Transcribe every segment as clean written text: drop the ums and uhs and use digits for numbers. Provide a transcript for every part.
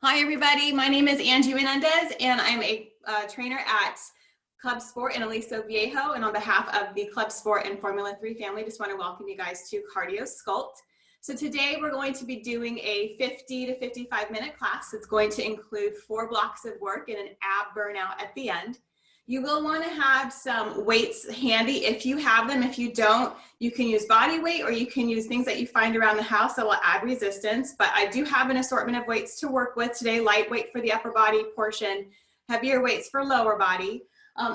Hi, everybody. My name is Angie Menendez, and I'm a trainer at ClubSport in Aliso, Viejo. And on behalf of the ClubSport and Formula3 family, just want to welcome you guys to Cardio Sculpt. So today we're going to be doing a 50 to 55-minute class. It's going to include 4 blocks of work and an ab burnout at the end. You will want to have some weights handy if you have them. If you don't, you can use body weight or you can use things that you find around the house that will add resistance. But I do have an assortment of weights to work with today, lightweight for the upper body portion, heavier weights for lower body,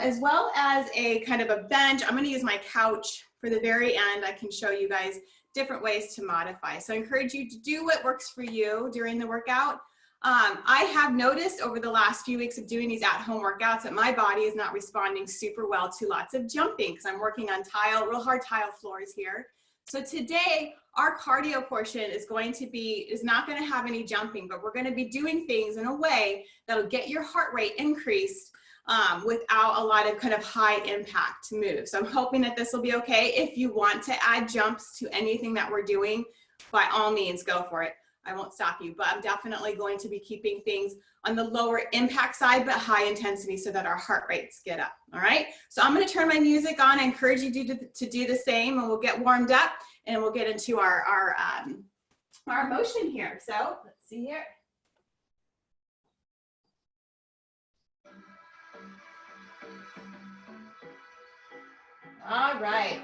as well as a kind of a bench. I'm going to use my couch for the very end. I can show you guys different ways to modify. So I encourage you to do what works for you during the workout. I have noticed over the last few weeks of doing these at-home workouts that my body is not responding super well to lots of jumping because I'm working on tile, real hard tile floors here. So today, our cardio portion is not going to have any jumping, but we're going to be doing things in a way that'll get your heart rate increased without a lot of kind of high impact moves. So I'm hoping that this will be okay. If you want to add jumps to anything that we're doing, by all means, go for it. I won't stop you, but I'm definitely going to be keeping things on the lower impact side, but high intensity so that our heart rates get up, all right? So I'm gonna turn my music on. I encourage you to do the same, and we'll get warmed up and we'll get into our motion here. So let's see here. All right.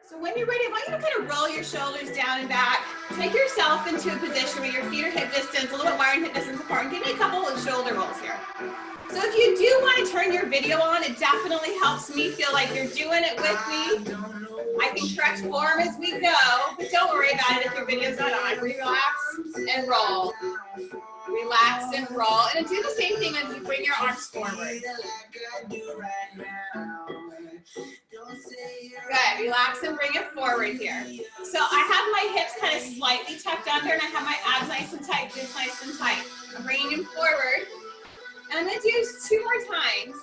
So when you're ready, I want you to kind of roll your shoulders down and back. Take yourself into a position where your feet are hip distance, a little bit wider hip distance apart, and give me a couple of shoulder rolls here. So if you do want to turn your video on, it definitely helps me feel like you're doing it with me. I can correct form as we go, but don't worry about it if your video's not on. Relax and roll. Relax and roll. And do the same thing as you bring your arms forward. Good, relax and bring it forward here. So I have my hips kind of slightly tucked under and I have my abs nice and tight, just nice and tight. I'm bringing them forward. And I'm going to do 2 more times.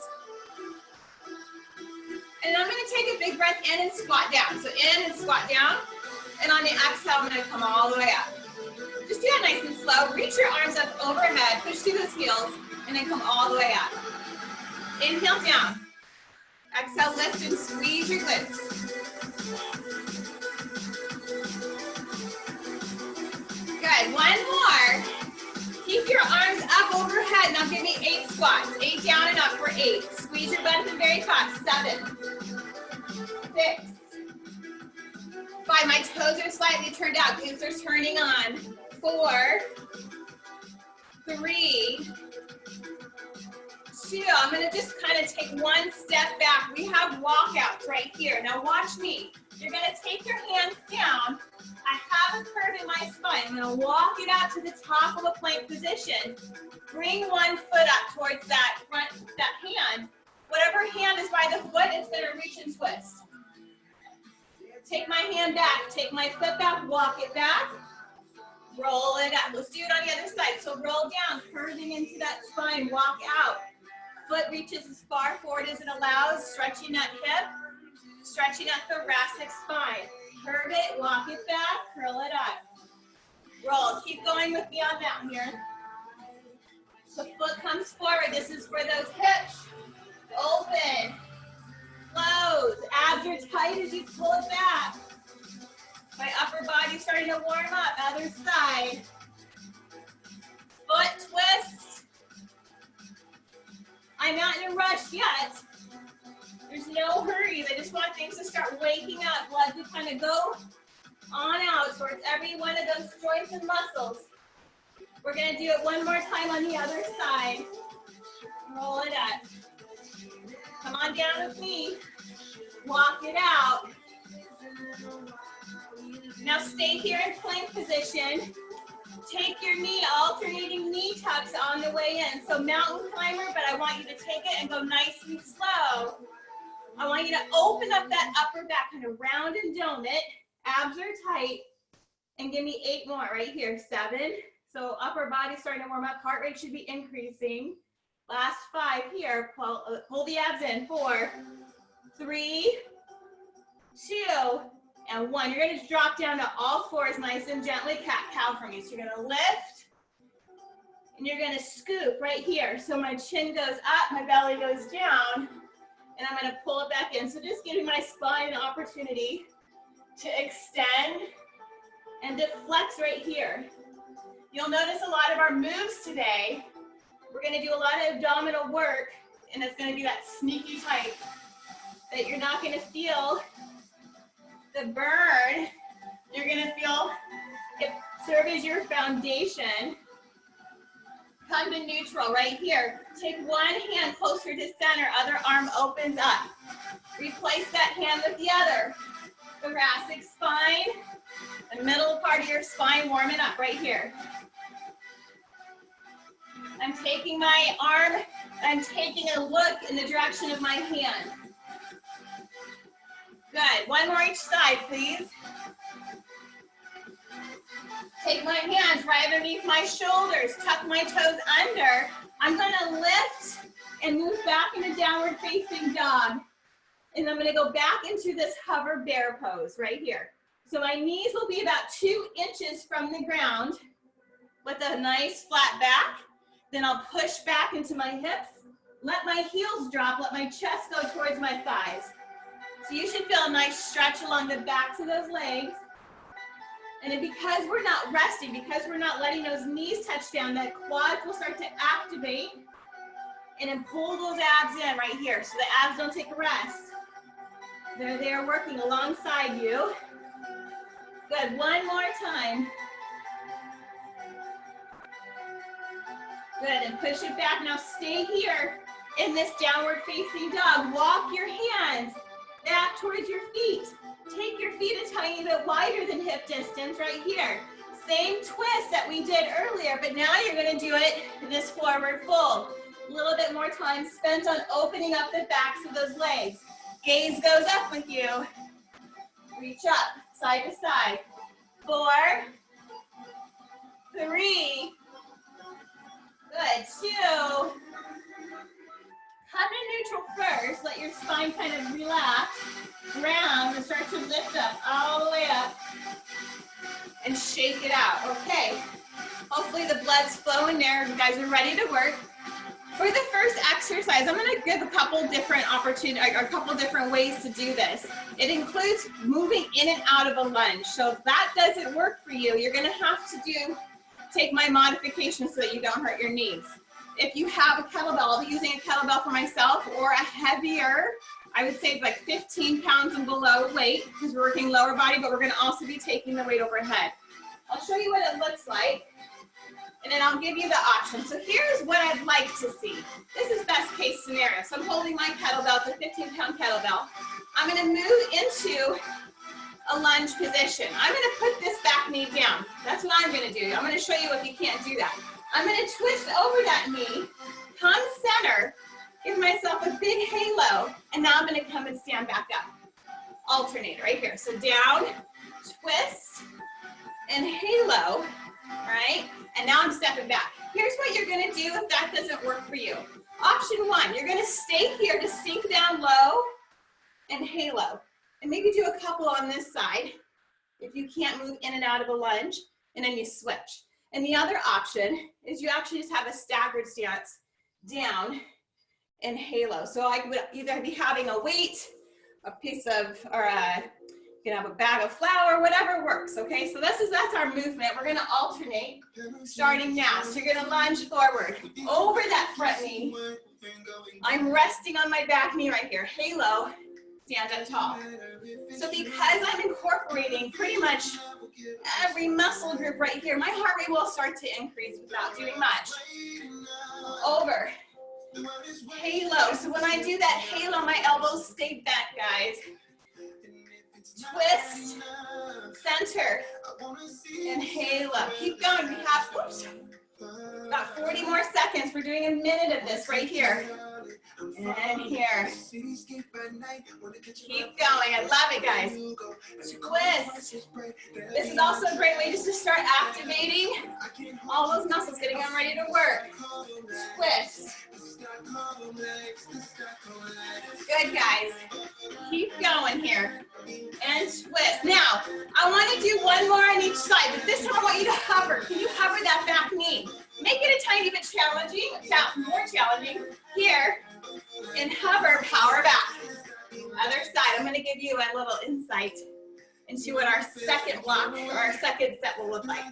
And I'm going to take a big breath in and squat down. So in and squat down. And on the exhale, I'm going to come all the way up. Just do that nice and slow. Reach your arms up overhead, push through those heels, and then come all the way up. Inhale down. Exhale, lift and squeeze your glutes. Good, 1 more. Keep your arms up overhead. Now give me 8 squats. 8 down and up for 8. Squeeze your butt at the very top. 7, 6, 5. My toes are slightly turned out. Glutes are turning on. 4, 3, 2. I'm going to just kind of take 1 step back. We have walkouts right here. Now watch me. You're going to take your hands down. I have a curve in my spine. I'm going to walk it out to the top of a plank position. Bring 1 foot up towards that hand. Whatever hand is by the foot, it's going to reach and twist. Take my hand back. Take my foot back. Walk it back. Roll it up. Let's do it on the other side. So roll down, curving into that spine. Walk out. Foot reaches as far forward as it allows, stretching that hip, stretching that thoracic spine. Curve it, walk it back, curl it up. Roll. Keep going with me on that here. The foot comes forward. This is for those hips. Open. Close. Abs are tight as you pull it back. My upper body's starting to warm up. Other side. Foot twist. I'm not in a rush yet. There's no hurries. I just want things to start waking up. Blood to kind of go on out towards every one of those joints and muscles. We're going to do it 1 more time on the other side. Roll it up. Come on down with me. Walk it out. Now stay here in plank position. Take your knee, alternating knee tucks on the way in. So mountain climber, but I want you to take it and go nice and slow. I want you to open up that upper back, kind of round and dome it. Abs are tight. And give me 8 more right here. 7. So upper body starting to warm up. Heart rate should be increasing. Last 5 here. Pull the abs in. 4, 3, 2, and 1. You're gonna drop down to all fours nice and gently, cat-cow for me. So you're gonna lift, and you're gonna scoop right here. So my chin goes up, my belly goes down, and I'm gonna pull it back in. So just giving my spine an opportunity to extend and to flex right here. You'll notice a lot of our moves today, we're gonna do a lot of abdominal work, and it's gonna be that sneaky type that you're not gonna feel the burn. You're gonna feel it serve as your foundation. Come to neutral right here. Take one hand closer to center, other arm opens up. Replace that hand with the other. Thoracic spine, the middle part of your spine warming up right here. I'm taking my arm, I'm taking a look in the direction of my hand. Good, 1 more each side, please. Take my hands right underneath my shoulders, tuck my toes under. I'm gonna lift and move back into downward facing dog. And I'm gonna go back into this hover bear pose right here. So my knees will be about 2 inches from the ground with a nice flat back. Then I'll push back into my hips, let my heels drop, let my chest go towards my thighs. So you should feel a nice stretch along the backs of those legs. And because we're not resting, because we're not letting those knees touch down, that quads will start to activate and then pull those abs in right here. So the abs don't take a rest. They're there working alongside you. Good, 1 more time. Good, and push it back. Now stay here in this downward facing dog. Walk your hands back towards your feet. Take your feet a tiny bit wider than hip distance right here. Same twist that we did earlier, but now you're gonna do it in this forward fold. A little bit more time spent on opening up the backs of those legs. Gaze goes up with you. Reach up, side to side. 4, 3, good, 2. Come to neutral first. Let your spine kind of relax, round, and start to lift up, all the way up, and shake it out. Okay. Hopefully the blood's flowing there. You guys are ready to work. For the first exercise, I'm going to give a couple different ways to do this. It includes moving in and out of a lunge. So if that doesn't work for you, you're going to have to take my modification so that you don't hurt your knees. If you have a kettlebell, I'll be using a kettlebell for myself, or a heavier, I would say like 15 pounds and below weight, because we're working lower body, but we're going to also be taking the weight overhead. I'll show you what it looks like, and then I'll give you the option. So here's what I'd like to see. This is best case scenario. So I'm holding my kettlebell, it's a 15-pound kettlebell. I'm going to move into a lunge position. I'm going to put this back knee down. That's what I'm going to do. I'm going to show you if you can't do that. I'm going to twist over that knee, come center, give myself a big halo, and now I'm going to come and stand back up. Alternate right here. So down, twist, and halo, right? And now I'm stepping back. Here's what you're going to do if that doesn't work for you. Option 1, you're going to stay here to sink down low and halo. And maybe do a couple on this side if you can't move in and out of a lunge, and then you switch. And the other option is you actually just have a staggered stance down and halo. So I would either be having a weight, a piece of, or you can have a bag of flour, whatever works, okay? So that's our movement. We're gonna alternate starting now. So you're gonna lunge forward, over that front knee. I'm resting on my back knee right here. Halo, stand up tall. So because I'm incorporating pretty much every muscle group right here, my heart rate will start to increase without doing much. Over. Halo. So when I do that halo, my elbows stay bent, guys. Twist, center, and halo. Keep going. We have, oops, about 40 more seconds. We're doing a minute of this right here. And here. Keep going. I love it, guys. Twist. This is also a great way just to start activating all those muscles, getting them ready to work. Twist. Good, guys. Keep going here. and twist. Now, I want to do one more on each side, but this time I want you to hover. Can you hover that back knee? Make it a tiny bit challenging, more challenging. Here, and hover, power back. Other side, I'm going to give you a little insight into what our second block or our second set will look like.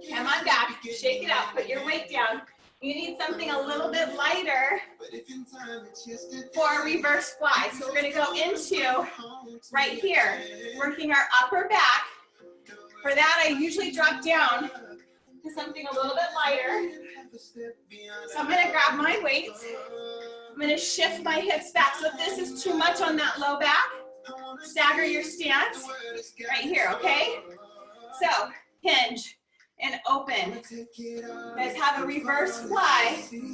Come on back, shake it out, put your weight down. You need something a little bit lighter for a reverse fly. So we're going to go into right here, working our upper back. For that, I usually drop down to something a little bit lighter. So I'm going to grab my weights. I'm going to shift my hips back. So if this is too much on that low back, stagger your stance right here, okay? So hinge and open. You guys have a reverse fly. Give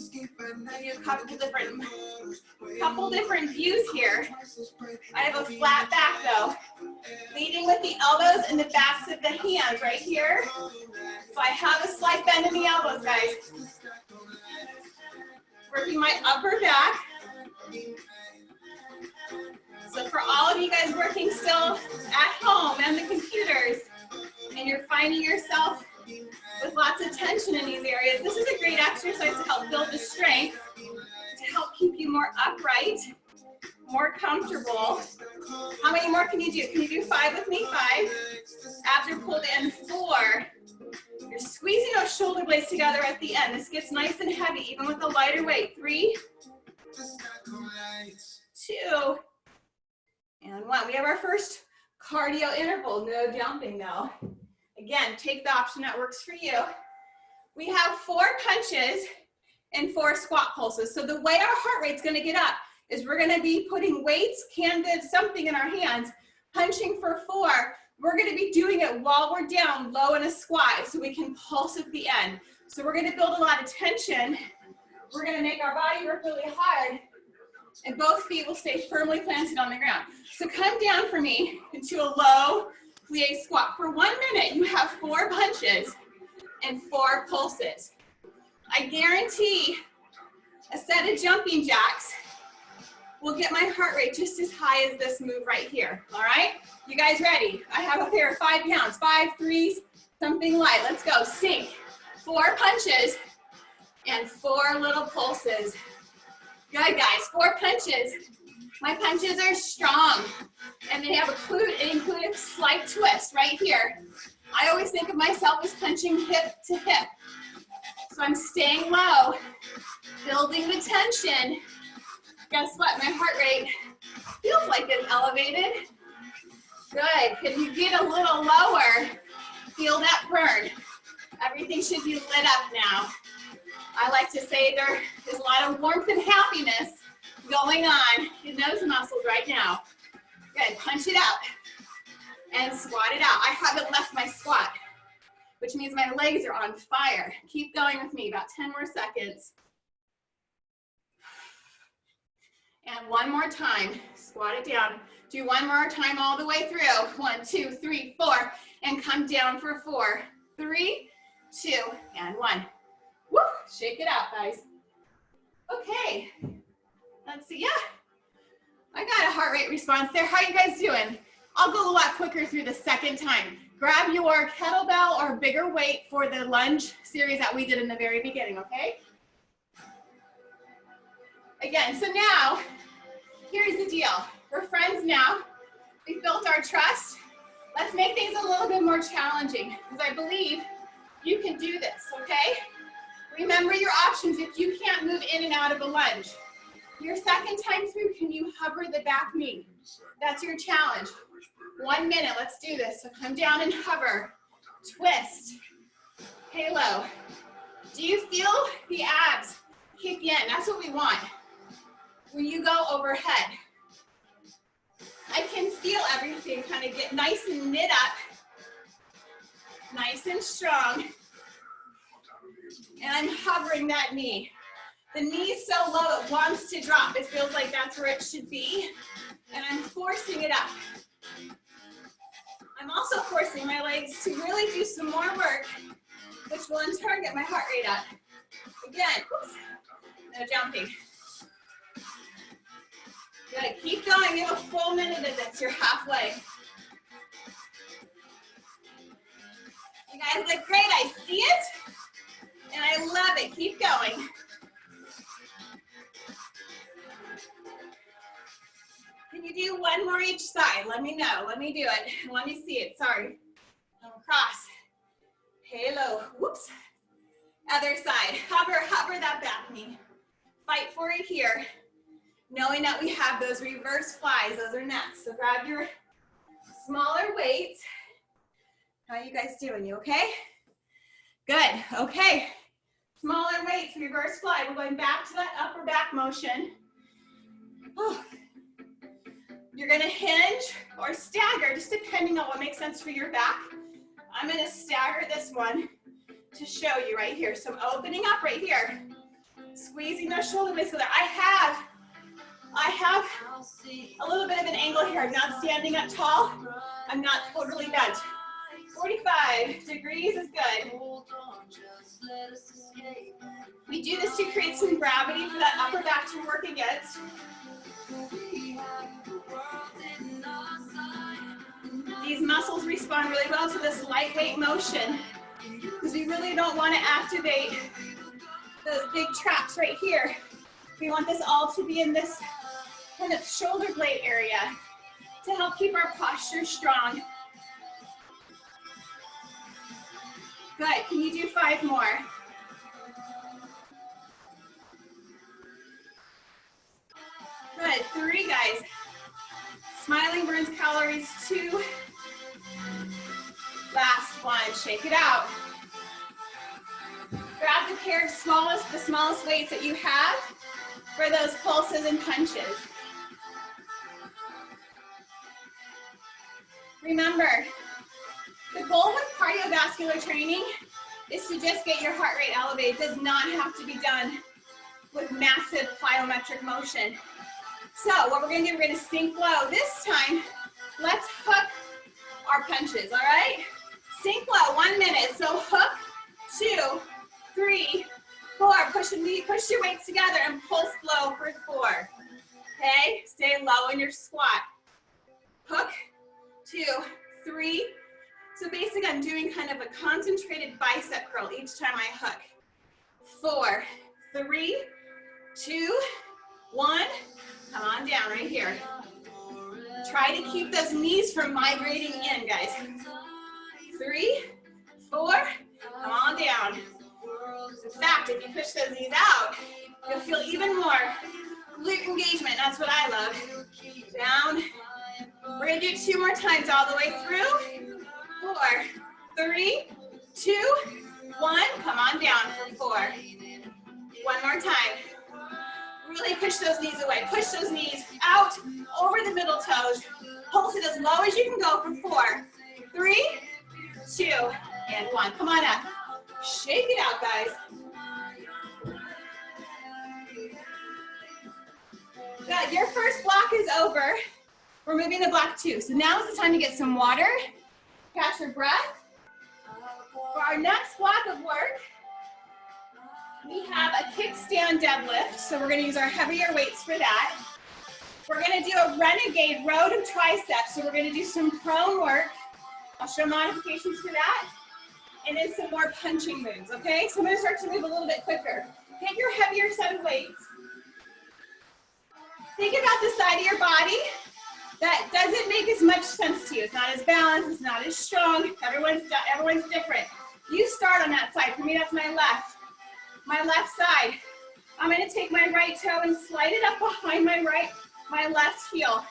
you a couple different views here. I have a flat back though. Leading with the elbows and the backs of the hands right here. So I have a slight bend in the elbows, guys. Working my upper back. So for all of you guys working still at home and the computers, and you're finding yourself with lots of tension in these areas, this is a great exercise to help build the strength, to help keep you more upright, more comfortable. How many more can you do? Can you do 5 with me? 5. Abs are pulled in. 4. You're squeezing those shoulder blades together at the end. This gets nice and heavy, even with a lighter weight. 3, 2, and 1. We have our first cardio interval. No jumping though. Again, take the option that works for you. We have 4 punches and 4 squat pulses. So the way our heart rate's going to get up is we're going to be putting weights, canvas, something in our hands, punching for 4. We're going to be doing it while we're down low in a squat so we can pulse at the end. So we're going to build a lot of tension. We're going to make our body work really hard, and both feet will stay firmly planted on the ground. So come down for me into a low plie squat. For 1 minute, you have 4 punches and 4 pulses. I guarantee a set of jumping jacks will get my heart rate just as high as this move right here, all right? You guys ready? I have up here 5 pounds, 5 threes, something light. Let's go, sink. 4 punches and 4 little pulses. Good, guys, 4 punches. My punches are strong, and they have include a slight twist right here. I always think of myself as punching hip to hip. So I'm staying low, building the tension. Guess what? My heart rate feels like it's elevated. Good. Can you get a little lower? Feel that burn. Everything should be lit up now. I like to say there is a lot of warmth and happiness going on in those muscles right now. Good. Punch it out and squat it out. I haven't left my squat, which means my legs are on fire. Keep going with me, about 10 more seconds. And one more time, squat it down. Do one more time all the way through. 1, 2, 3, 4, and come down for 4, 3, 2, and 1. Woo, shake it out, guys. Okay, let's see, yeah. I got a heart rate response there. How you guys doing? I'll go a lot quicker through the second time. Grab your kettlebell or bigger weight for the lunge series that we did in the very beginning, okay? Again, so now, here's the deal. We're friends now. We've built our trust. Let's make things a little bit more challenging, because I believe you can do this, okay? Remember your options if you can't move in and out of a lunge. Your second time through, can you hover the back knee? That's your challenge. 1 minute, let's do this. So come down and hover, twist, halo. Do you feel the abs kick in? That's what we want. When you go overhead, I can feel everything kind of get nice and knit up, nice and strong. And I'm hovering that knee. The knee's so low it wants to drop. It feels like that's where it should be. And I'm forcing it up. I'm also forcing my legs to really do some more work, which will in turn get my heart rate up. Again, oops, no jumping. Good, keep going. You have a full minute of this. You're halfway. You guys look great, I see it, and I love it. Keep going. Can you do one more each side? Let me know. Let me do it. Let me see it. Sorry. Cross. Halo. Whoops. Other side. Hover that back knee. Fight for it here. Knowing that we have those reverse flies. Those are next. So grab your smaller weights. How you guys doing? You okay? Good. Okay. Smaller weights, reverse fly. We're going back to that upper back motion. Oh. You're gonna hinge or stagger, just depending on what makes sense for your back. I'm gonna stagger this one to show you right here. So I'm opening up right here, squeezing those shoulder blades together. I have a little bit of an angle here. I'm not standing up tall. I'm not totally bent. 45 degrees is good. We do this to create some gravity for that upper back to work against. These muscles respond really well to this lightweight motion because we really don't want to activate those big traps right here. We want this all to be in this kind of shoulder blade area to help keep our posture strong. Good. Can you do 5 more? Good. 3, guys. Smiling burns calories 2. Last one. Shake it out. Grab the pair of the smallest weights that you have for those pulses and punches. Remember, the goal with cardiovascular training is to just get your heart rate elevated. It does not have to be done with massive plyometric motion. So what we're gonna do, we're gonna sink low. This time, let's hook our punches, all right? Sink low, 1 minute. So hook, 2, 3, 4. Push your weights together and pulse low for 4. Okay, stay low in your squat. Hook, 2, 3. So basically I'm doing kind of a concentrated bicep curl each time I hook. 4, 3, 2, 1. Come on down right here. Try to keep those knees from migrating in, guys. 3, 4, come on down. In fact, if you push those knees out, you'll feel even more glute engagement. That's what I love. Down. We're gonna do 2 more times all the way through. 4, 3, 2, 1. Come on down for 4. 1 more time. Really push those knees away. Push those knees out over the middle toes. Pulse it as low as you can go for 4, 3, 2, and 1. Come on up. Shake it out, guys. Good. Your first block is over. We're moving to block 2. So now is the time to get some water. Catch your breath. For our next block of work, we have a kickstand deadlift. So we're going to use our heavier weights for that. We're going to do a renegade row to triceps. So we're going to do some prone work. I'll show modifications for that. And then some more punching moves, okay? So I'm going to start to move a little bit quicker. Take your heavier set of weights. Think about the side of your body that doesn't make as much sense to you. It's not as balanced, it's not as strong. Everyone's different. You start on that side. For me, that's my left. My left side. I'm going to take my right toe and slide it up behind my left heel.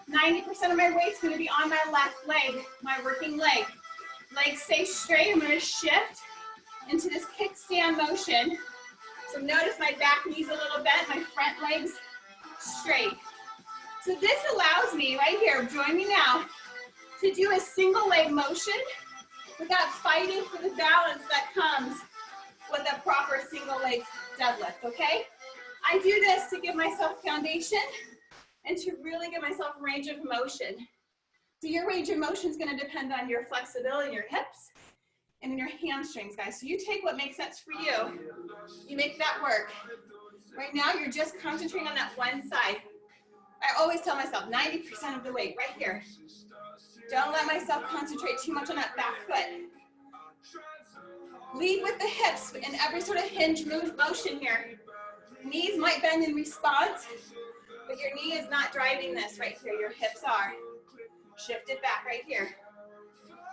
90% of my weight's going to be on my left leg, my working leg. Legs stay straight. I'm going to shift into this kickstand motion. So notice my back knee's a little bent, my front leg's straight. So this allows me right here, join me now, to do a single leg motion without fighting for the balance that comes with a proper single leg deadlift, okay? I do this to give myself foundation and to really give myself range of motion. So your range of motion is going to depend on your flexibility in your hips and in your hamstrings, guys. So you take what makes sense for you. You make that work. Right now, you're just concentrating on that one side. I always tell myself 90% of the weight right here. Don't let myself concentrate too much on that back foot. Lead with the hips in every sort of hinge motion here. Knees might bend in response, but your knee is not driving this right here. Your hips are. Shift it back right here.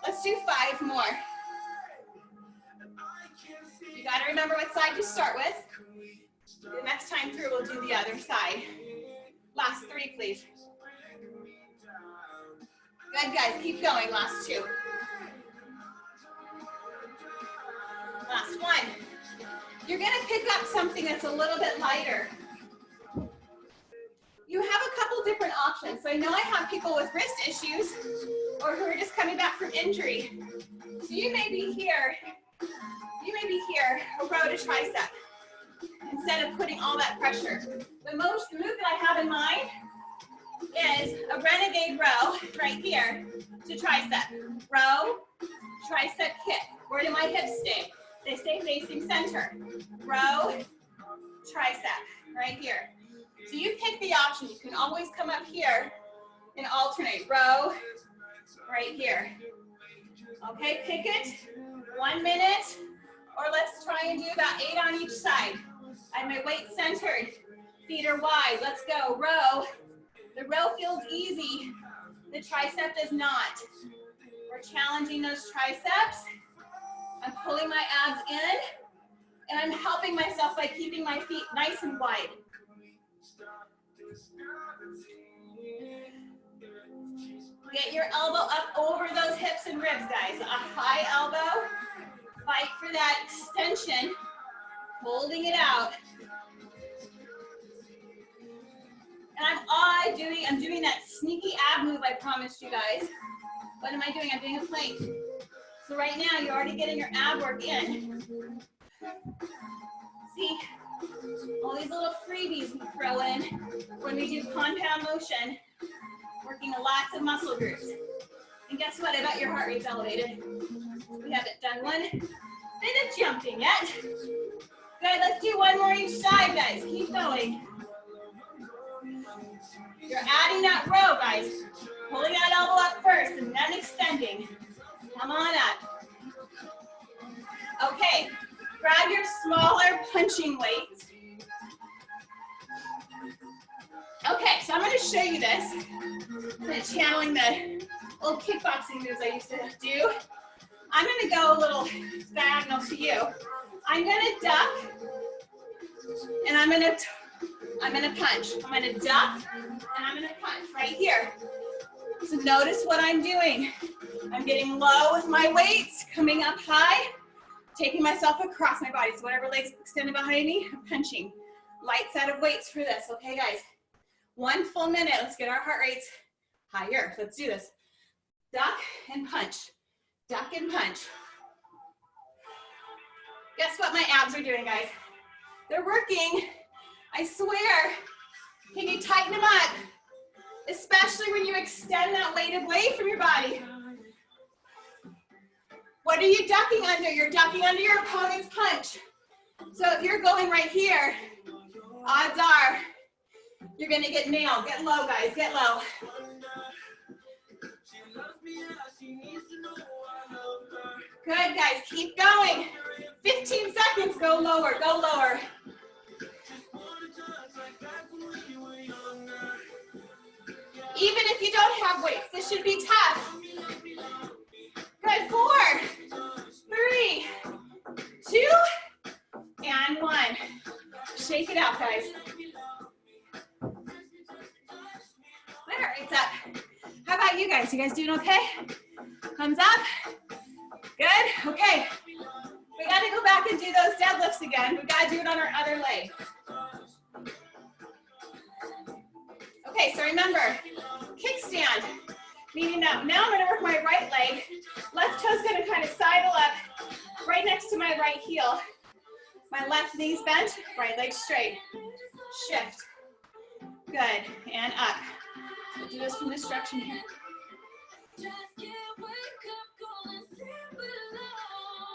Let's do 5 more. You got to remember what side to start with. The next time through, we'll do the other side. Last 3, please. Good, guys. Keep going. Last 2. Last 1. You're going to pick up something that's a little bit lighter. You have a couple different options. So I know I have people with wrist issues or who are just coming back from injury. So you may be here, a row to tricep instead of putting all that pressure. The move that I have in mind is a renegade row right here to tricep. Row, tricep kick. Where do my hips stay? They stay facing center. Row, tricep, right here. So you pick the option. You can always come up here and alternate. Row, right here. Okay, pick it. 1 minute, or let's try and do about 8 on each side. I have my weight centered. Feet are wide. Let's go. Row. The row feels easy. The tricep does not. We're challenging those triceps. I'm pulling my abs in, and I'm helping myself by keeping my feet nice and wide. Get your elbow up over those hips and ribs, guys. A high elbow. Fight for that extension. Holding it out. And I'm doing that sneaky ab move I promised you guys. What am I doing? I'm doing a plank. So right now, you're already getting your ab work in. See, all these little freebies we throw in when we do compound motion, working lots of muscle groups. And guess what? I bet your heart rate's elevated. We haven't done 1 bit of jumping yet. Good, let's do 1 more each side, guys. Keep going. You're adding that row, guys. Pulling that elbow up first and then extending. Come on up. Okay, grab your smaller punching weights. Okay, so I'm going to show you this. I'm channeling the old kickboxing moves I used to do. I'm going to go a little diagonal to you. I'm going to duck, and I'm going to punch. I'm going to duck, and I'm going to punch right here. So notice what I'm doing. I'm getting low with my weights, coming up high, taking myself across my body. So whatever legs extended behind me, I'm punching. Light set of weights for this, okay guys? 1 full minute, let's get our heart rates higher. Let's do this. Duck and punch, duck and punch. Guess what my abs are doing, guys? They're working, I swear. Can you tighten them up? Especially when you extend that weight away from your body. What are you ducking under? You're ducking under your opponent's punch. So if you're going right here, odds are you're gonna get nailed. Get low, guys, get low. Good, guys, keep going. 15 seconds, go lower, go lower. Even if you don't have weights, this should be tough. Good, 4, 3, 2, and 1. Shake it out, guys. My heart rate's up. How about you guys? You guys doing okay? Thumbs up. Good, okay. We gotta go back and do those deadlifts again. We gotta do it on our other leg. Okay, so remember, kickstand, meaning that now I'm gonna work my right leg. Left toe's gonna kind of sidle up right next to my right heel. My left knee's bent, right leg straight. Shift. Good, and up. We'll do this from this direction here.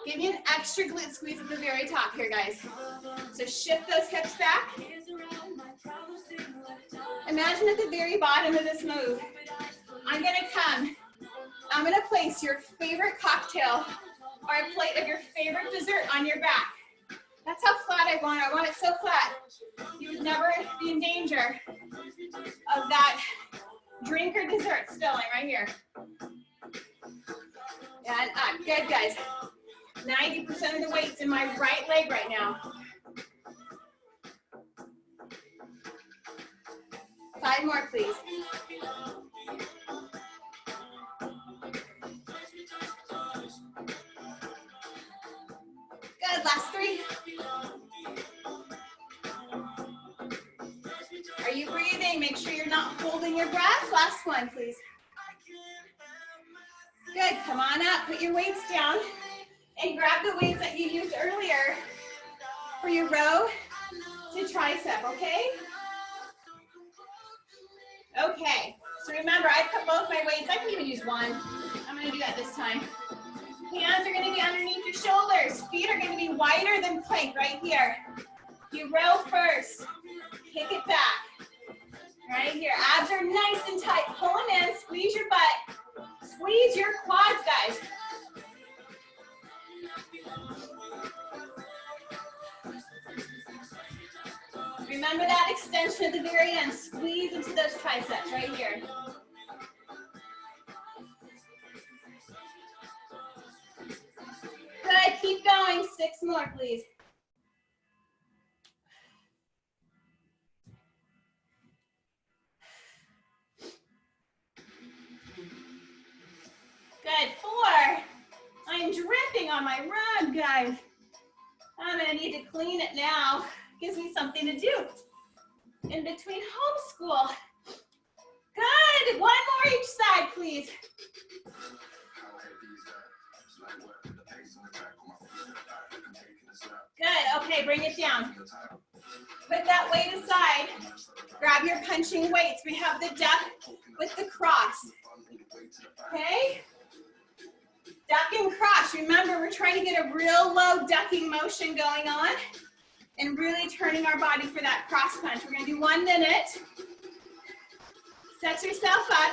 Give me an extra glute squeeze at the very top here, guys. So shift those hips back. Imagine at the very bottom of this move, I'm gonna place your favorite cocktail or a plate of your favorite dessert on your back. That's how flat I want it. I want it so flat. You would never be in danger of that drink or dessert spilling right here. And up. Good, guys. 90% of the weight's in my right leg right now. 5 more, please. Good, last 3. Are you breathing? Make sure you're not holding your breath. Last one, please. Good, come on up, put your weights down, and grab the weights that you used earlier for your row to tricep, okay? Okay, so remember, I put both my weights, I can even use one. I'm gonna do that this time. Hands are gonna be underneath your shoulders. Feet are gonna be wider than plank right here. You row first, kick it back. Right here, abs are nice and tight. Pull them in, squeeze your butt. Squeeze your quads, guys. Remember that extension at the very end. Squeeze into those triceps right here. Good, keep going. 6 more, please. Good, 4. I'm dripping on my rug, guys. I'm gonna need to clean it now. Gives me something to do in between homeschool. Good, 1 more each side, please. Good, okay, bring it down. Put that weight aside. Grab your punching weights. We have the duck with the cross. Okay? Duck and cross. Remember, we're trying to get a real low ducking motion going on and really turning our body for that cross punch. We're gonna do 1 minute. Set yourself up.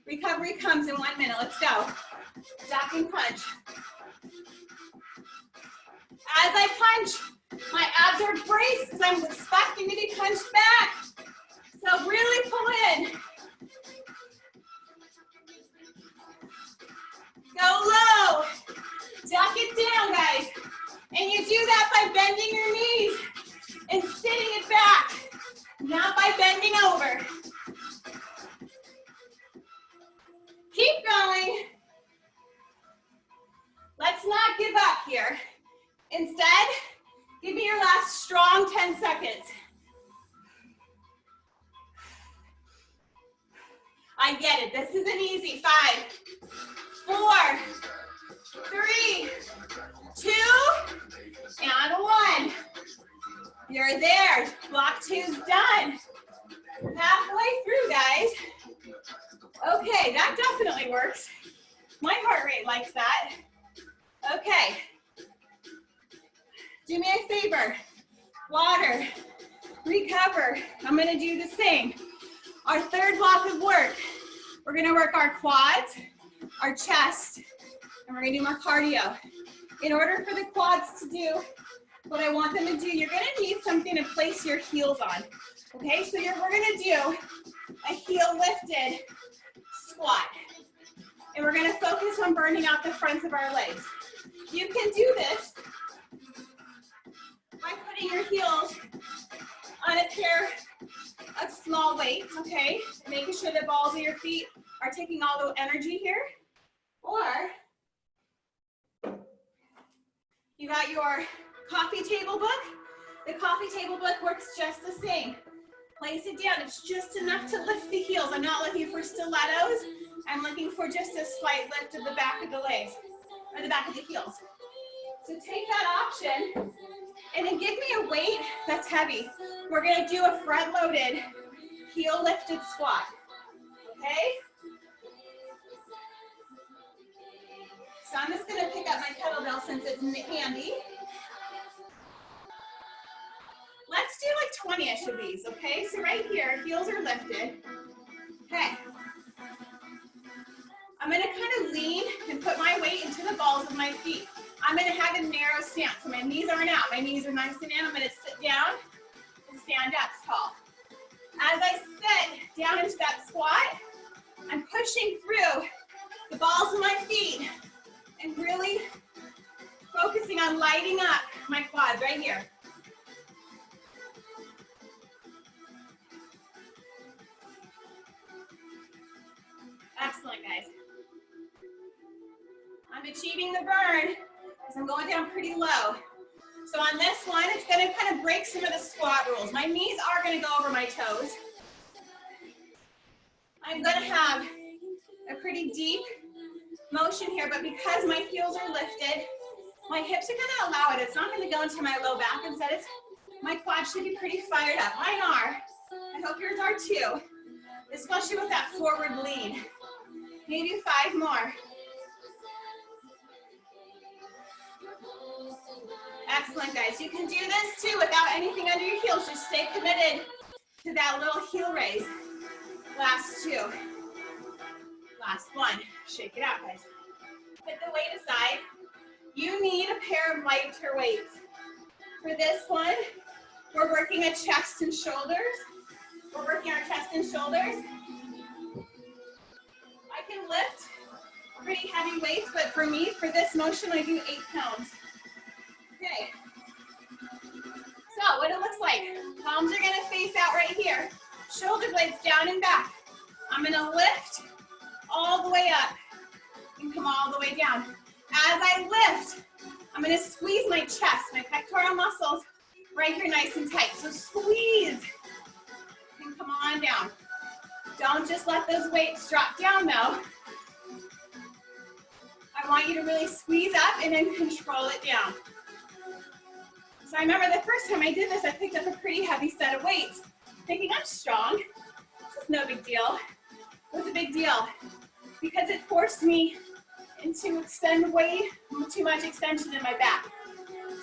Recovery comes in 1 minute. Let's go. Duck and punch. As I punch, my abs are braced because I'm expecting to be punched back. So really pull in. Go low. Duck it down, guys. And you do that by bending your knees and sitting it back, not by bending over. Keep going. Let's not give up here. Instead, give me your last strong 10 seconds. I get it. This isn't easy. 5, 4, 3, 2, and 1. You're there. Block 2's done. Halfway through, guys. Okay, that definitely works. My heart rate likes that. Okay. Do me a favor. Water. Recover. I'm going to do the same. Our third block of work. We're going to work our quads, our chest, and we're going to do more cardio. In order for the quads to do what I want them to do, you're going to need something to place your heels on. Okay, so we're going to do a heel lifted squat. And we're going to focus on burning out the fronts of our legs. You can do this by putting your heels on a pair of small weights, okay? Making sure the balls of your feet are taking all the energy here. Or you got your coffee table book. The coffee table book works just the same. Place it down. It's just enough to lift the heels. I'm not looking for stilettos. I'm looking for just a slight lift of the back of the legs, or the back of the heels. So take that option and then give me a weight that's heavy. We're gonna do a front-loaded, heel-lifted squat, okay? So I'm just gonna pick up my kettlebell since it's handy. Let's do like 20-ish of these, okay? So right here, heels are lifted. Okay. I'm gonna kind of lean and put my weight into the balls of my feet. I'm gonna have a narrow stance, so my knees aren't out. My knees are nice and in. I'm gonna sit down and stand up tall. As I sit down into that squat, I'm pushing through the balls of my feet and really focusing on lighting up my quads right here. Excellent, guys. I'm achieving the burn because I'm going down pretty low. So on this one, it's going to kind of break some of the squat rules. My knees are going to go over my toes. I'm going to have a pretty deep motion here, but because my heels are lifted, my hips are going to allow it. It's not going to go into my low back. Instead, my quads should be pretty fired up. Mine are. I hope yours are too, especially with that forward lean. Maybe 5 more. Excellent, guys. You can do this too without anything under your heels. Just stay committed to that little heel raise. Last 2. Last 1. Shake it out, guys. Put the weight aside. You need a pair of lighter weights. For this one, we're working a chest and shoulders. We're working our chest and shoulders. I can lift pretty heavy weights, but for me, for this motion, I do 8 pounds. Okay. So what it looks like, palms are gonna face out right here. Shoulder blades down and back. I'm gonna lift all the way up and come all the way down. As I lift, I'm gonna squeeze my chest, my pectoral muscles right here nice and tight. So squeeze and come on down. Don't just let those weights drop down though. I want you to really squeeze up and then control it down. So I remember the first time I did this, I picked up a pretty heavy set of weights, thinking I'm strong. This is no big deal. It was a big deal because it forced me into extend way too much extension in my back.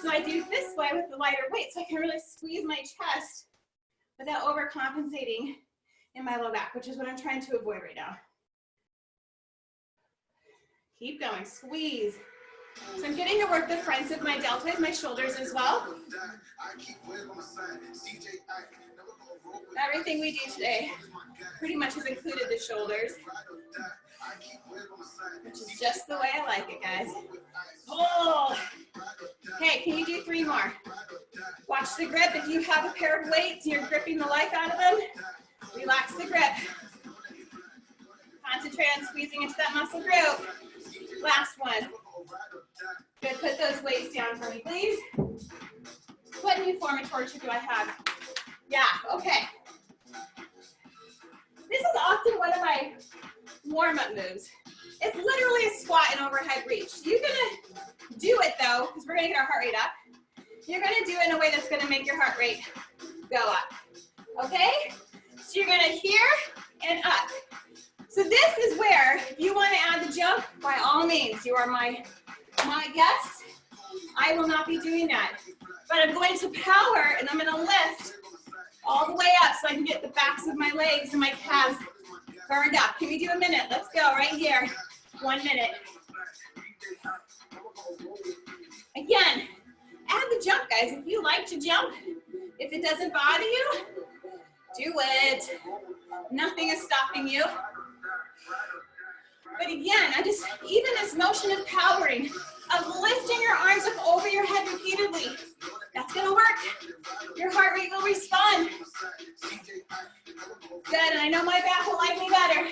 So I do this way with the lighter weight so I can really squeeze my chest without overcompensating in my low back, which is what I'm trying to avoid right now. Keep going, squeeze. So I'm getting to work the fronts of my deltoids, my shoulders as well. Everything we do today pretty much has included the shoulders, which is just the way I like it, guys. Hold. Okay, can you do 3 more? Watch the grip. If you have a pair of weights and you're gripping the life out of them, relax the grip. Concentrate on squeezing into that muscle group. Last one. Good, put those weights down for me, please. What new form of torture do I have? Yeah, okay. This is often one of my warm-up moves. It's literally a squat and overhead reach. You're gonna do it though, because we're gonna get our heart rate up. You're gonna do it in a way that's gonna make your heart rate go up, okay? So you're gonna here and up. So this is where, if you wanna add the jump, by all means, you are my guest. I will not be doing that. But I'm going to power and I'm gonna lift all the way up so I can get the backs of my legs and my calves burned up. Can we do a minute? Let's go right here. 1 minute. Again, add the jump, guys. If you like to jump, if it doesn't bother you, do it. Nothing is stopping you. But again, even this motion of powering, of lifting your arms up over your head repeatedly, that's gonna work. Your heart rate will respond. Good, and I know my back will like me better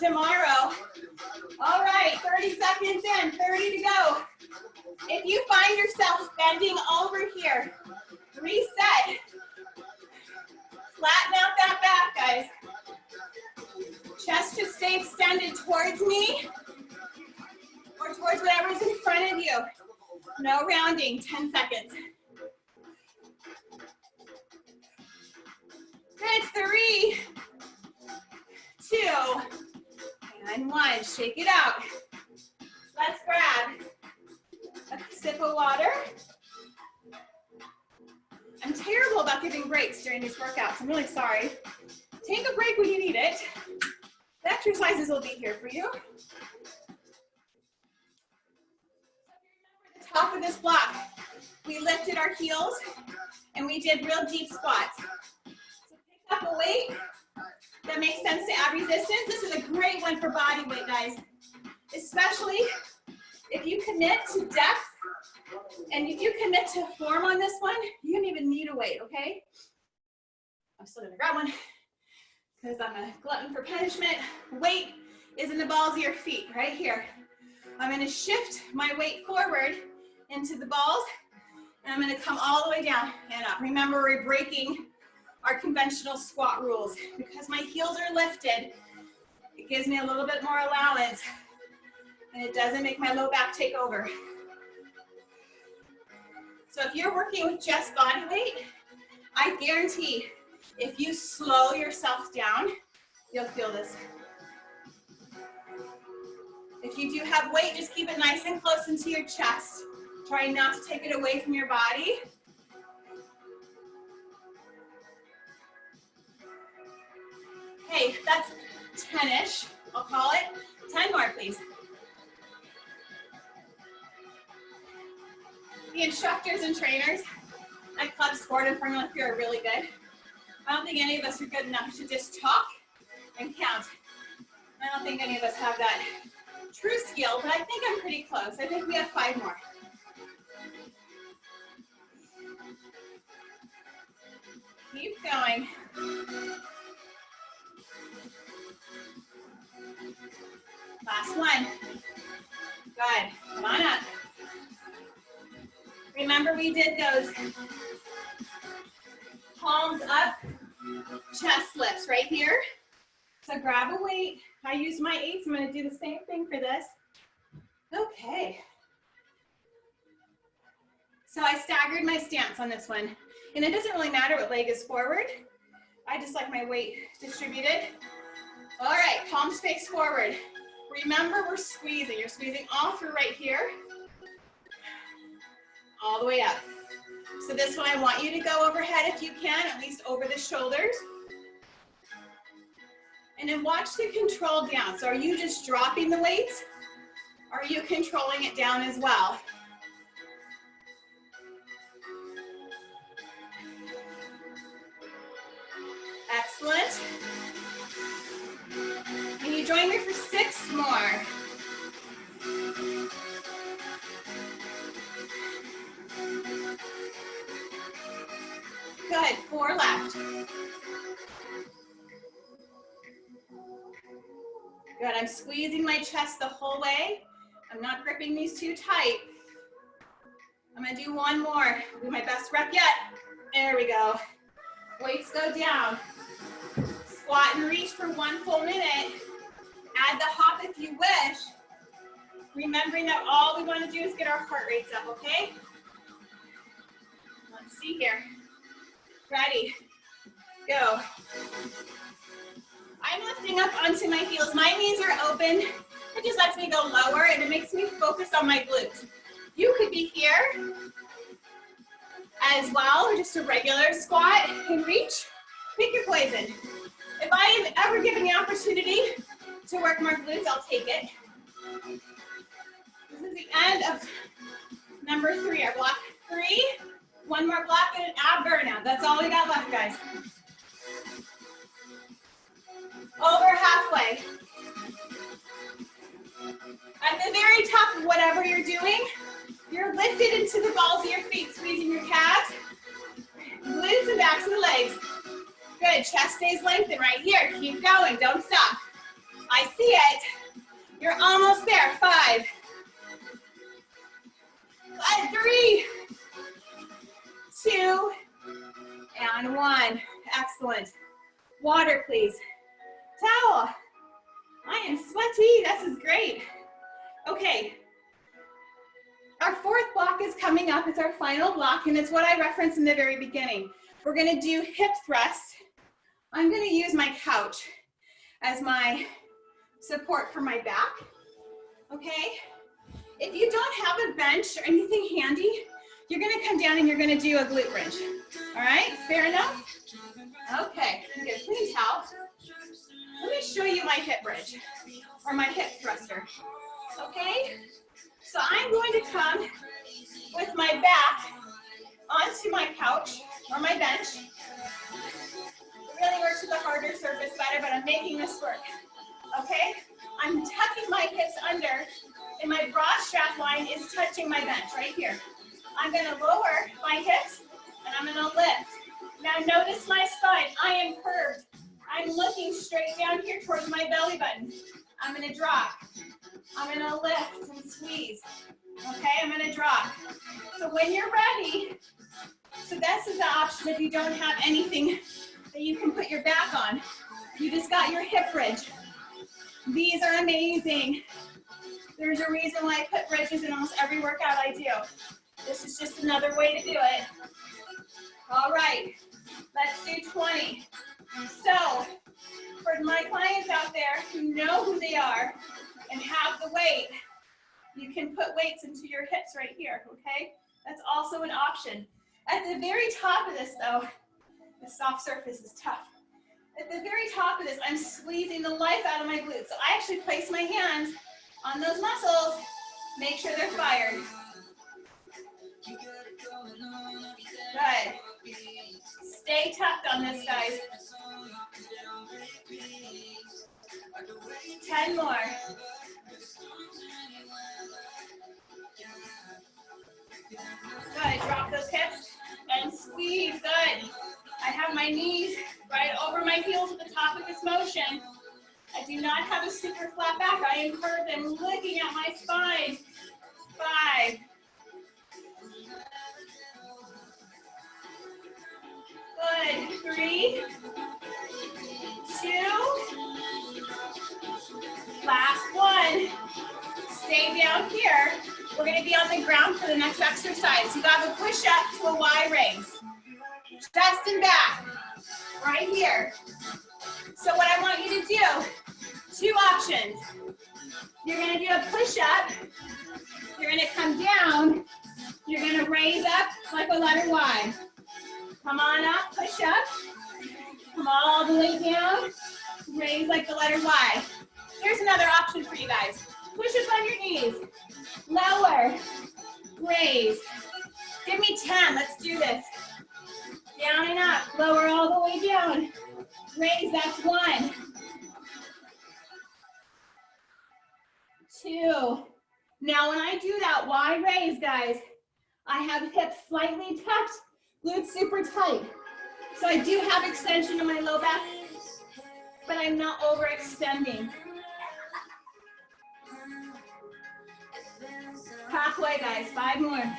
tomorrow. All right, 30 seconds in, 30 to go. If you find yourself bending over here, reset. Flatten out that back, guys. Chest should stay extended towards me or towards whatever's in front of you. No rounding, 10 seconds. Good, 3, 2, and 1. Shake it out. Let's grab a sip of water. I'm terrible about giving breaks during these workouts. I'm really sorry. Take a break when you need it. The exercises will be here for you. Top of this block, we lifted our heels and we did real deep squats. So pick up a weight that makes sense to add resistance. This is a great one for body weight, guys, especially if you commit to depth and if you commit to form on this one, you don't even need a weight, okay? I'm still gonna grab one because I'm a glutton for punishment. Weight is in the balls of your feet, right here. I'm gonna shift my weight forward into the balls, and I'm gonna come all the way down and up. Remember, we're breaking our conventional squat rules. Because my heels are lifted, it gives me a little bit more allowance, and it doesn't make my low back take over. So if you're working with just body weight, I guarantee if you slow yourself down, you'll feel this. If you do have weight, just keep it nice and close into your chest. Try not to take it away from your body. Okay, that's 10-ish, I'll call it. 10 more, please. The instructors and trainers at ClubSport and Formula3 are really good. I don't think any of us are good enough to just talk and count. I don't think any of us have that true skill, but I think I'm pretty close. I think we have 5 more. Keep going. Last one. Good. Come on up. Remember, we did those palms up, chest lifts right here. So grab a weight. I use my 8s. I'm going to do the same thing for this. Okay. So I staggered my stance on this one. And it doesn't really matter what leg is forward. I just like my weight distributed. All right, palms face forward. Remember, we're squeezing. You're squeezing all through right here, all the way up. So this one, I want you to go overhead if you can, at least over the shoulders. And then watch the control down. So are you just dropping the weights? Or are you controlling it down as well? Excellent. Can you join me for 6 more? Good, 4 left. Good, I'm squeezing my chest the whole way. I'm not gripping these too tight. I'm gonna do 1 more. Do my best rep yet. There we go. Weights go down. Squat and reach for 1 full minute. Add the hop if you wish. Remembering that all we want to do is get our heart rates up, okay? Let's see here. Ready, go. I'm lifting up onto my heels. My knees are open. It just lets me go lower and it makes me focus on my glutes. You could be here as well, or just a regular squat and reach. Pick your poison. If I am ever given the opportunity to work more glutes, I'll take it. This is the end of number 3. Our block 3. 1 more block and an ab burnout. That's all we got left, guys. Over halfway. At the very top of whatever you're doing, you're lifted into the balls of your feet, squeezing your calves, glutes and backs of the legs. Good, chest stays lengthened right here. Keep going, don't stop. I see it. You're almost there. 5. 3, 2, and 1. Excellent. Water, please. Towel. I am sweaty. This is great. Okay. Our 4th block is coming up. It's our final block, and it's what I referenced in the very beginning. We're going to do hip thrusts. I'm going to use my couch as my support for my back. Okay? If you don't have a bench or anything handy, you're going to come down and you're going to do a glute bridge. All right? Fair enough? Okay. Get a clean towel. Let me show you my hip bridge or my hip thruster. Okay? So I'm going to come with my back onto my couch or my bench. It really works with a harder surface better, but I'm making this work. Okay? I'm tucking my hips under, and my bra strap line is touching my bench right here. I'm going to lower my hips, and I'm going to lift. Now notice my spine. I am curved. I'm looking straight down here towards my belly button. I'm going to drop. I'm going to lift and squeeze. Okay, I'm going to drop. So when you're ready, so this is the option if you don't have anything that you can put your back on. You just got your hip bridge. These are amazing. There's a reason why I put bridges in almost every workout I do. This is just another way to do it. All right, let's do 20. So, for my clients out there who know who they are and have the weight, you can put weights into your hips right here, okay? That's also an option. At the very top of this though, the soft surface is tough. At the very top of this, I'm squeezing the life out of my glutes. So I actually place my hands on those muscles, make sure they're fired. Good. Stay tucked on this, guys. 10 more. Good, drop those hips and squeeze, good. I have my knees right over my heels at the top of this motion. I do not have a super flat back. I am curved and looking at my spine. 5. Good, 3, 2, last one. Stay down here. We're gonna be on the ground for the next exercise. You got the push up to a Y raise. Chest and back, right here. So what I want you to do, 2 options. You're gonna do a push up. You're gonna come down. You're gonna raise up like a letter Y. Come on up, push up. Come all the way down. Raise like the letter Y. Here's another option for you guys. Push up on your knees. Lower. Raise. Give me 10. Let's do this. Down and up. Lower all the way down. Raise. That's 1. 2. Now when I do that Y raise, guys, I have hips slightly tucked, glutes super tight. So I do have extension in my low back, but I'm not overextending. Halfway, guys, 5 more.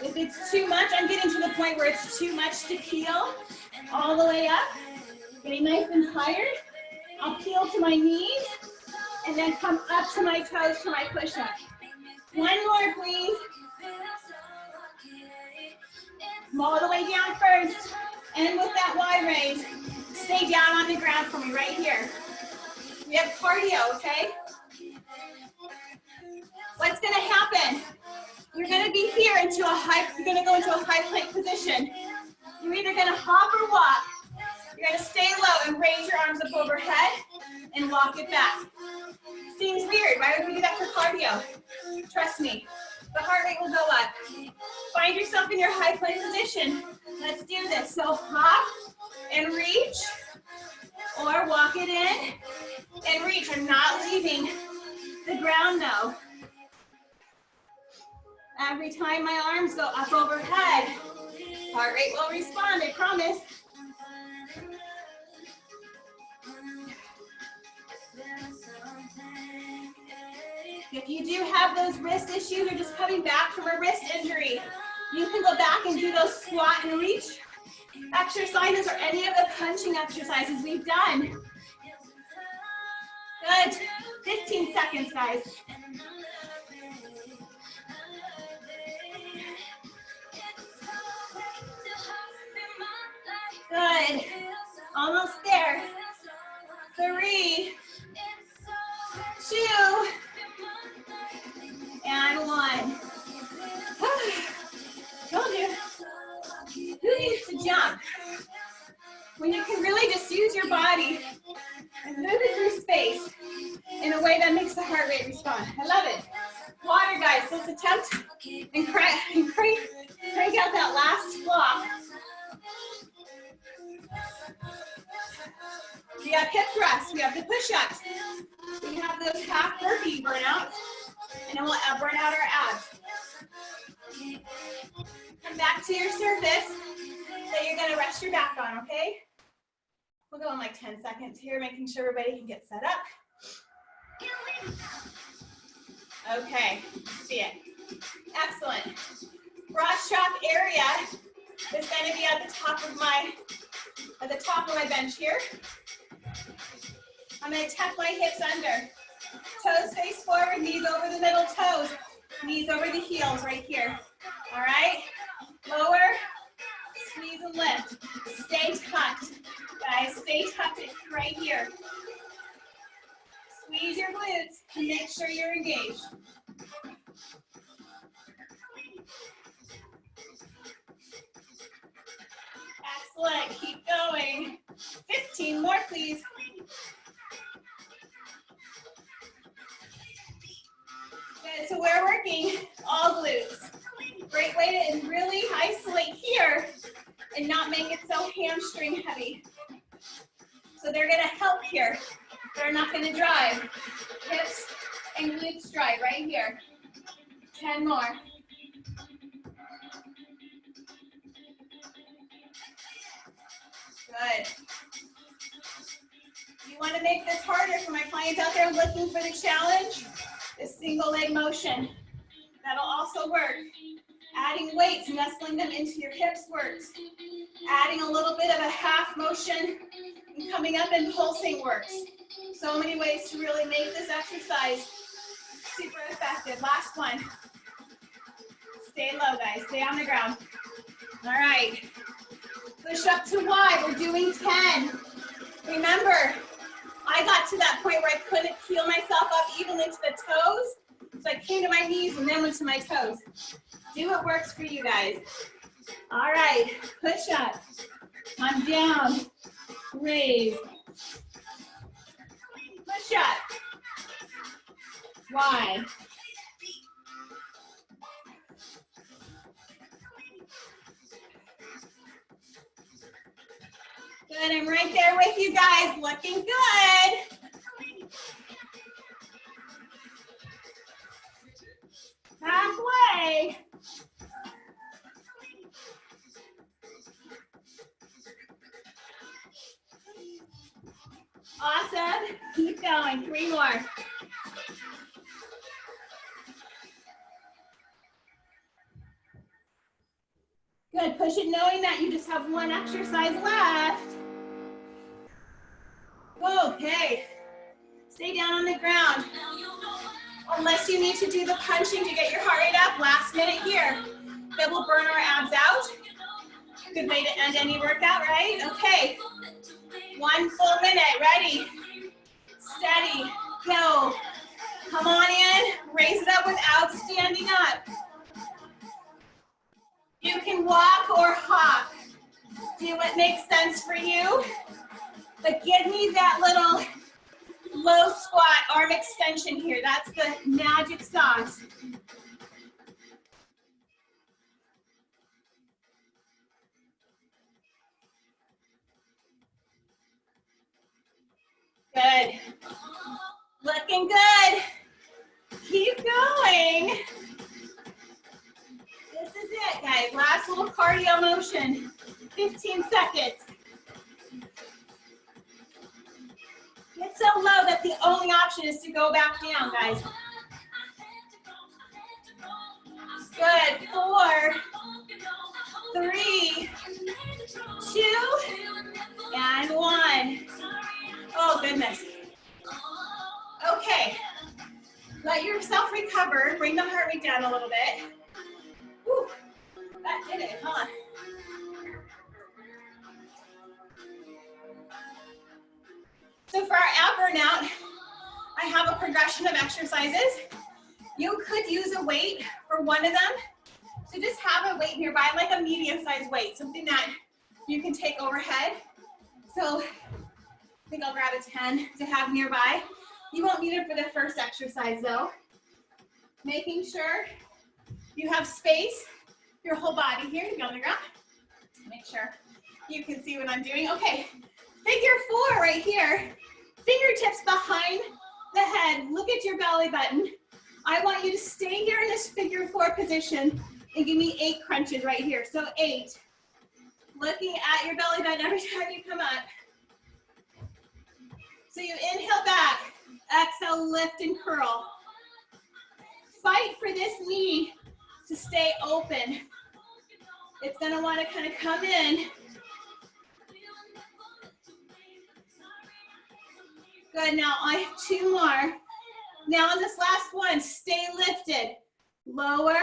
If it's too much, I'm getting to the point where it's too much to peel all the way up. Getting nice and tired. I'll peel to my knees and then come up to my toes for my push-up. 1 more, please. Come all the way down first. And with that Y raise, stay down on the ground for me right here. We have cardio, okay? What's gonna happen? You're gonna be here into a high, you're gonna go into a high plank position. You're either gonna hop or walk. You're gonna stay low and raise your arms up overhead and walk it back. Seems weird, why would we do that for cardio? Trust me, the heart rate will go up. Find yourself in your high plank position. Let's do this. So hop and reach, or walk it in and reach. I'm not leaving the ground though. Every time my arms go up overhead, heart rate will respond, I promise. If you do have those wrist issues or just coming back from a wrist injury, you can go back and do those squat and reach exercises or any of the punching exercises we've done. Good. 15 seconds, guys. Good. Almost there. 3, 2, and 1. Told you. really just use your body and move it through space in a way that makes the heart rate respond. I love it. Water, guys. Let's attempt and crank out that last block. We have hip thrusts. We have the push-ups. We have those half burpee burnouts. And then we'll burn out our abs. Come back to your surface that you're going to rest your back on, okay? We'll go in like 10 seconds here, making sure everybody can get set up. Okay, see it. Excellent. Broad strap area is going to be at the top of my bench here. I'm going to tuck my hips under. Toes face forward, knees over the middle toes, knees over the heels right here. All right? Lower, squeeze and lift. Stay tucked. Guys, stay tucked right here. Squeeze your glutes and make sure you're engaged. Excellent, keep going. 15 more, please. Good, so we're working all glutes. Great way to really isolate here and not make it so hamstring heavy. So they're gonna help here. They're not gonna drive. Hips and glutes drive right here. 10 more. Good. You want to make this harder for my clients out there looking for the challenge? This single leg motion. That'll also work. Adding weights, nestling them into your hips works. Adding a little bit of a half motion and coming up and pulsing works. So many ways to really make this exercise super effective. Last one. Stay low, guys. Stay on the ground. All right. Push up to Y. We're doing 10. Remember, I got to that point where I couldn't peel myself up even into the toes. So I came to my knees and then went to my toes. Do what works for you guys. All right. Push up. I'm down. Raise. Push up. Y. Good, I'm right there with you guys, looking good. Halfway. Awesome, keep going, 3 more. Good, push it knowing that you just have one exercise left. Okay, stay down on the ground. Unless you need to do the punching to get your heart rate up, last minute here. That will burn our abs out. Good way to end any workout, right? Okay, 1 full minute, ready, steady, go. Come on in, raise it up without standing up. You can walk or hop. Do what makes sense for you. But give me that little low squat arm extension here. That's the magic sauce. Good. Looking good. Keep going. This is it, guys. Last little cardio motion. 15 seconds. Get so low that the only option is to go back down, guys. Good. 4, 3, 2, and 1. Oh, goodness. Okay. Let yourself recover. Bring the heart rate down a little bit. Whew. That did it, huh? So for our ab burnout, I have a progression of exercises. You could use a weight for one of them. So just have a weight nearby, like a medium-sized weight, something that you can take overhead. So I think I'll grab a 10 to have nearby. You won't need it for the first exercise though. Making sure you have space, your whole body here to go on the ground. Make sure you can see what I'm doing. Okay, figure 4 right here. Fingertips behind the head. Look at your belly button. I want you to stay here in this figure 4 position and give me 8 crunches right here. So 8. Looking at your belly button every time you come up. So you inhale back, exhale, lift and curl. Fight for this knee to stay open. It's gonna wanna kind of come in. Good, now I have 2 more. Now on this last one, stay lifted. Lower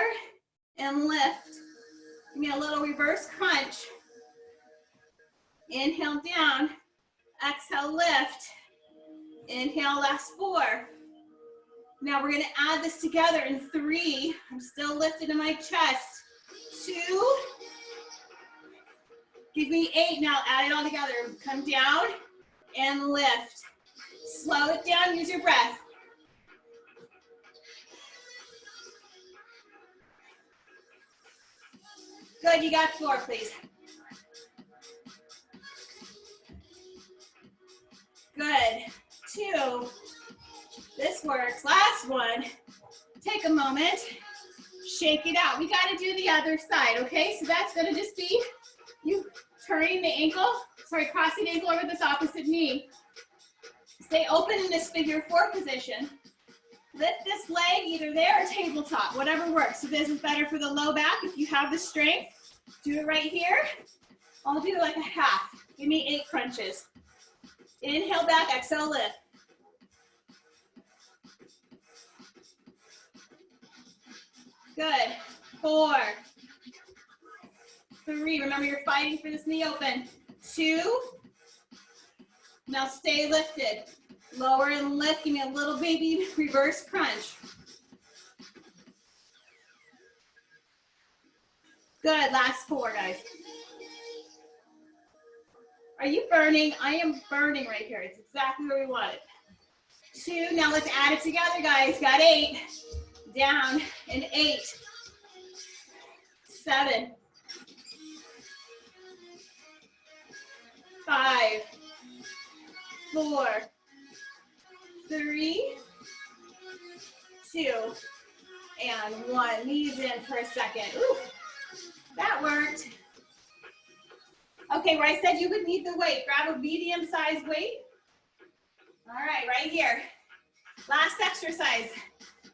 and lift. Give me a little reverse crunch. Inhale down, exhale, lift. Inhale, last 4. Now we're gonna add this together in 3. I'm still lifted in my chest. 2. Give me 8 now, add it all together. Come down and lift. Slow it down, use your breath. Good, you got 4, please. Good, 2. This works. Last one. Take a moment, shake it out. We got to do the other side, okay? So that's going to just be you turning the ankle, crossing the ankle over this opposite knee. Stay open in this figure 4 position. Lift this leg either there or tabletop, whatever works. So this is better for the low back. If you have the strength, do it right here. I'll do like a half. Give me 8 crunches. Inhale back, exhale, lift. Good. 4, 3. Remember, you're fighting for this knee open. 2. Now stay lifted. Lower and lift. Give me a little baby reverse crunch. Good. Last 4, guys. Are you burning? I am burning right here. It's exactly where we want it. 2. Now let's add it together, guys. Got 8. Down and 8. 7. 5. 4. 3. 2. And 1. Knees in for a second. Ooh, that worked. Okay, where I said you would need the weight, grab a medium-sized weight. All right, right here. Last exercise.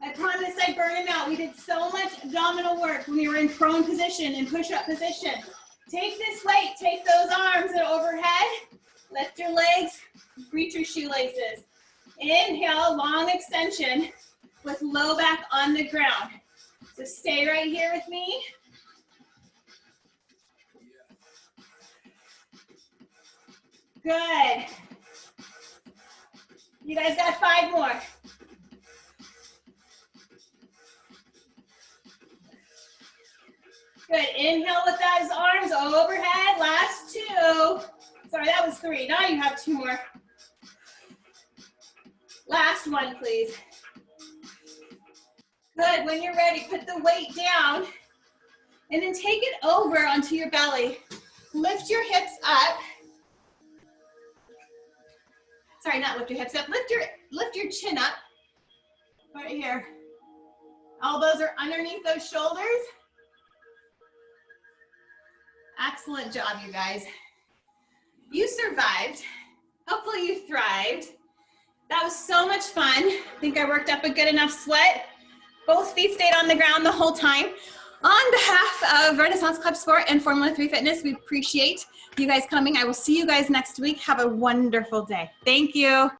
I promised I'd burn them out. We did so much abdominal work when we were in prone position and push-up position. Take this weight, take those arms and overhead. Lift your legs, reach your shoelaces. Inhale, long extension with low back on the ground. So stay right here with me. Good. You guys got 5 more. Good. Inhale with those arms overhead. Last 2. Sorry, that was 3. Now you have 2 more. Last one, please. Good. When you're ready, put the weight down and then take it over onto your belly. Lift your hips up. Sorry, not lift your hips up. Lift your chin up. Right here. Elbows are underneath those shoulders. Excellent job, you guys. You survived. Hopefully you thrived. That was so much fun. I think I worked up a good enough sweat. Both feet stayed on the ground the whole time. On behalf of Renaissance Club Sport and Formula 3 Fitness, we appreciate you guys coming. I will see you guys next week. Have a wonderful day. Thank you.